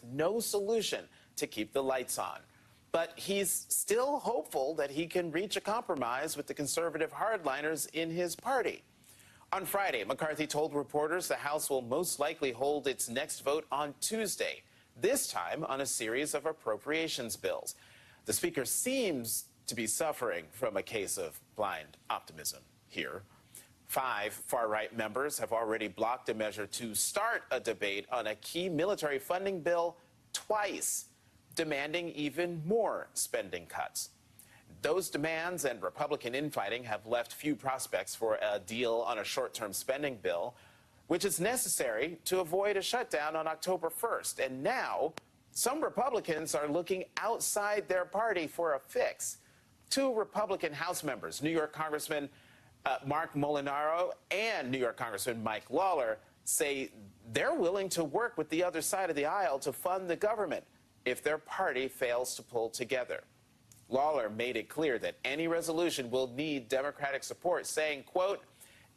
with no solution to keep the lights on. But he's still hopeful that he can reach a compromise with the conservative hardliners in his party. On Friday, McCarthy told reporters the House will most likely hold its next vote on Tuesday, this time on a series of appropriations bills. The Speaker seems to be suffering from a case of blind optimism here. 5 far-right members have already blocked a measure to start a debate on a key military funding bill twice, demanding even more spending cuts. Those demands and Republican infighting have left few prospects for a deal on a short-term spending bill, which is necessary to avoid a shutdown on October 1st. And now, some Republicans are looking outside their party for a fix. 2 Republican House members, New York Congressman Mark Molinaro and New York Congressman Mike Lawler, say they're willing to work with the other side of the aisle to fund the government if their party fails to pull together. Lawler made it clear that any resolution will need Democratic support, saying, quote,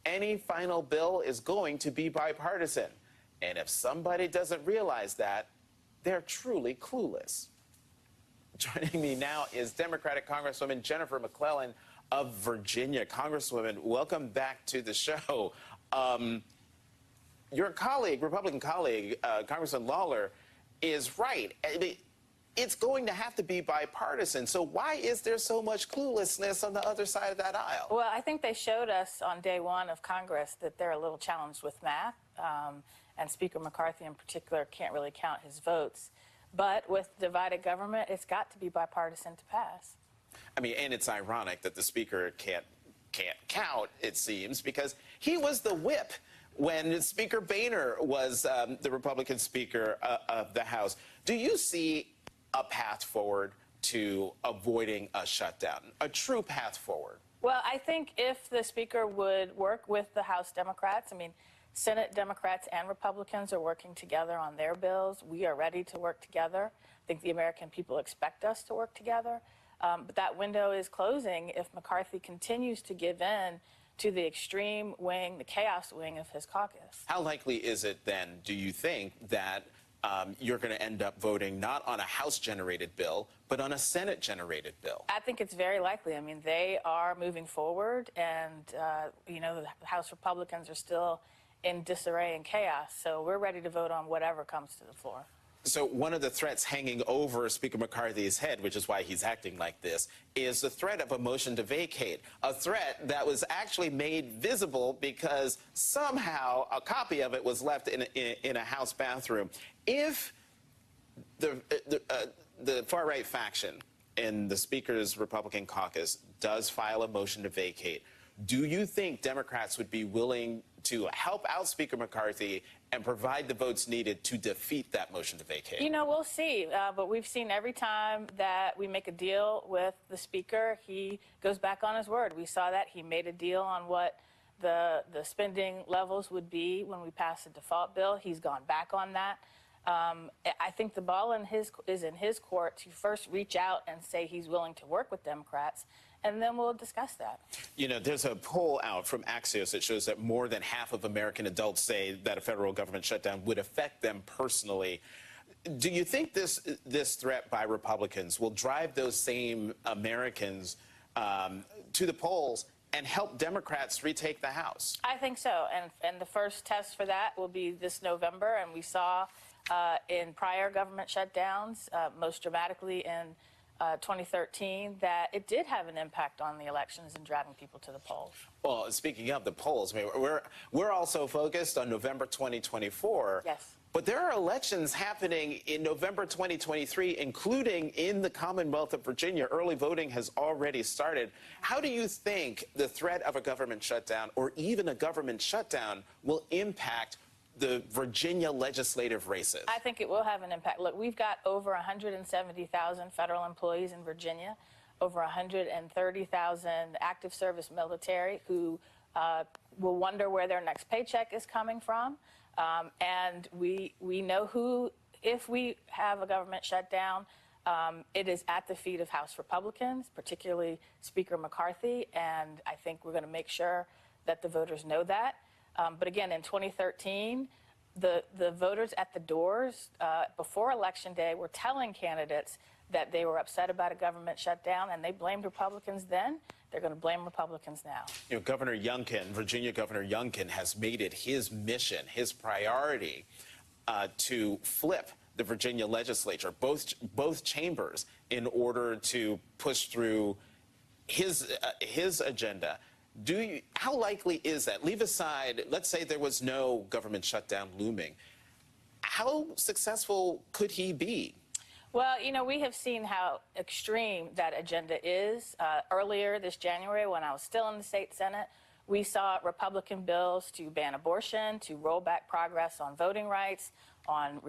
"Any final bill is going to be bipartisan. And if somebody doesn't realize that, they're truly clueless." Joining me now is Democratic Congresswoman Jennifer McClellan of Virginia. Congresswoman, welcome back to the show. Your colleague, Republican colleague, Congressman Lawler, is right. It's going to have to be bipartisan. So why is there so much cluelessness on the other side of that aisle? Well, I think they showed us on day one of Congress that they're a little challenged with math, and Speaker McCarthy in particular can't really count his votes. But with divided government, it's got to be bipartisan to pass. I mean, and it's ironic that the Speaker can't count, it seems, because he was the whip when Speaker Boehner was the Republican Speaker of the House. Do you see a path forward to avoiding a shutdown, a true path forward? Well, I think if the Speaker would work with the House Democrats, I mean, Senate Democrats and Republicans are working together on their bills. We are ready to work together. I think the American people expect us to work together. But that window is closing if McCarthy continues to give in to the extreme wing, the chaos wing of his caucus. How likely is it then, do you think, that you're going to end up voting not on a House-generated bill, but on a Senate-generated bill? I think it's very likely. I mean, they are moving forward, and, you know, the House Republicans are still in disarray and chaos. So we're ready to vote on whatever comes to the floor. So one of the threats hanging over Speaker McCarthy's head, which is why he's acting like this, is the threat of a motion to vacate, a threat that was actually made visible because somehow a copy of it was left in a House bathroom. If the far-right faction in the Speaker's Republican caucus does file a motion to vacate, do you think Democrats would be willing to help out Speaker McCarthy and provide the votes needed to defeat that motion to vacate? You know, we'll see. But we've seen every time that we make a deal with the Speaker, he goes back on his word. We saw that. He made a deal on what the spending levels would be when we passed the default bill. He's gone back on that. I think the ball is in his court to first reach out and say he's willing to work with Democrats, and then we'll discuss that. You know, there's a poll out from Axios that shows that more than half of American adults say that a federal government shutdown would affect them personally. Do you think this threat by Republicans will drive those same Americans to the polls and help Democrats retake the House? I think so, and the first test for that will be this November, and we saw in prior government shutdowns, most dramatically in 2013, that it did have an impact on the elections and driving people to the polls. Well, speaking of the polls, I mean, we're also focused on November 2024. Yes. But there are elections happening in November 2023, including in the Commonwealth of Virginia. Early voting has already started. How do you think the threat of a government shutdown or even a government shutdown will impact the Virginia legislative races? I think it will have an impact. Look, we've got over 170,000 federal employees in Virginia, over 130,000 active service military who will wonder where their next paycheck is coming from. And we know who, if we have a government shutdown, it is at the feet of House Republicans, particularly Speaker McCarthy, and I think we're going to make sure that the voters know that. But again, in 2013, the voters at the doors before Election Day were telling candidates that they were upset about a government shutdown, and they blamed Republicans then. They're going to blame Republicans now. You know, Governor Youngkin, Virginia Governor Youngkin, has made it his mission, his priority, to flip the Virginia legislature, both chambers, in order to push through his agenda. How likely is that? Leave aside, let's say there was no government shutdown looming. How successful could he be? Well, you know, we have seen how extreme that agenda is. Earlier this January, when I was still in the state Senate, we saw Republican bills to ban abortion, to roll back progress on voting rights, on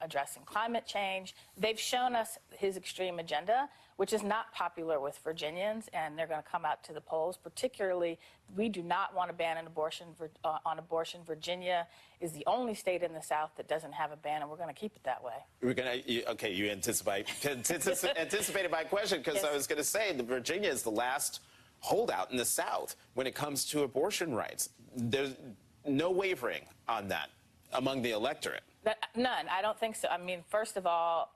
addressing climate change. They've shown us his extreme agenda, which is not popular with Virginians, and they're going to come out to the polls. Particularly, we do not want to ban an abortion on abortion. Virginia is the only state in the South that doesn't have a ban, and we're going to keep it that way. Okay, you anticipated my question, because yes. I was going to say that Virginia is the last holdout in the South when it comes to abortion rights. There's no wavering on that among the electorate. None. I don't think so. I mean, first of all,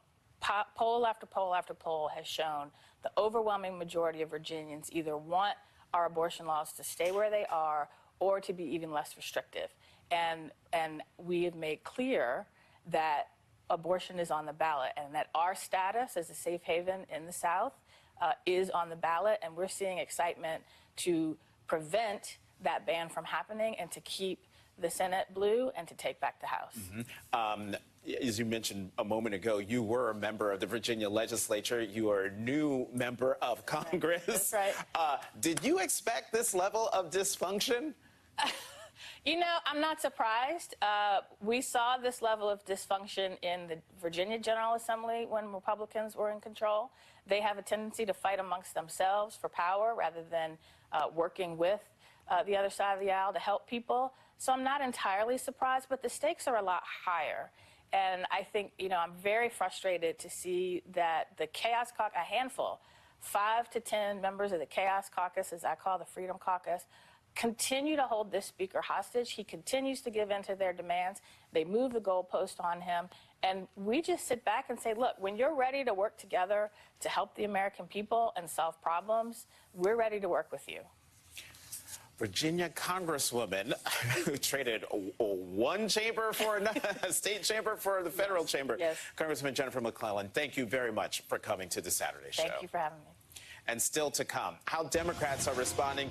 poll after poll after poll has shown the overwhelming majority of Virginians either want our abortion laws to stay where they are or to be even less restrictive. And we have made clear that abortion is on the ballot and that our status as a safe haven in the South is on the ballot, and we're seeing excitement to prevent that ban from happening and to keep the Senate blue and to take back the House. Mm-hmm. As you mentioned a moment ago, you were a member of the Virginia legislature. You are a new member of Congress. That's right. Did you expect this level of dysfunction? You know, I'm not surprised. We saw this level of dysfunction in the Virginia General Assembly when Republicans were in control. They have a tendency to fight amongst themselves for power rather than working with the other side of the aisle to help people. So I'm not entirely surprised, but the stakes are a lot higher. And I think, you know, I'm very frustrated to see that the Chaos Caucus, a handful, 5 to 10 members of the Chaos Caucus, as I call the Freedom Caucus, continue to hold this speaker hostage. He continues to give in to their demands. They move the goalpost on him. And we just sit back and say, look, when you're ready to work together to help the American people and solve problems, we're ready to work with you. Virginia Congresswoman who traded one chamber for a state chamber for the federal chamber. Yes. Congresswoman Jennifer McClellan, thank you very much for coming to the Saturday Show. Thank you for having me. And still to come, how Democrats are responding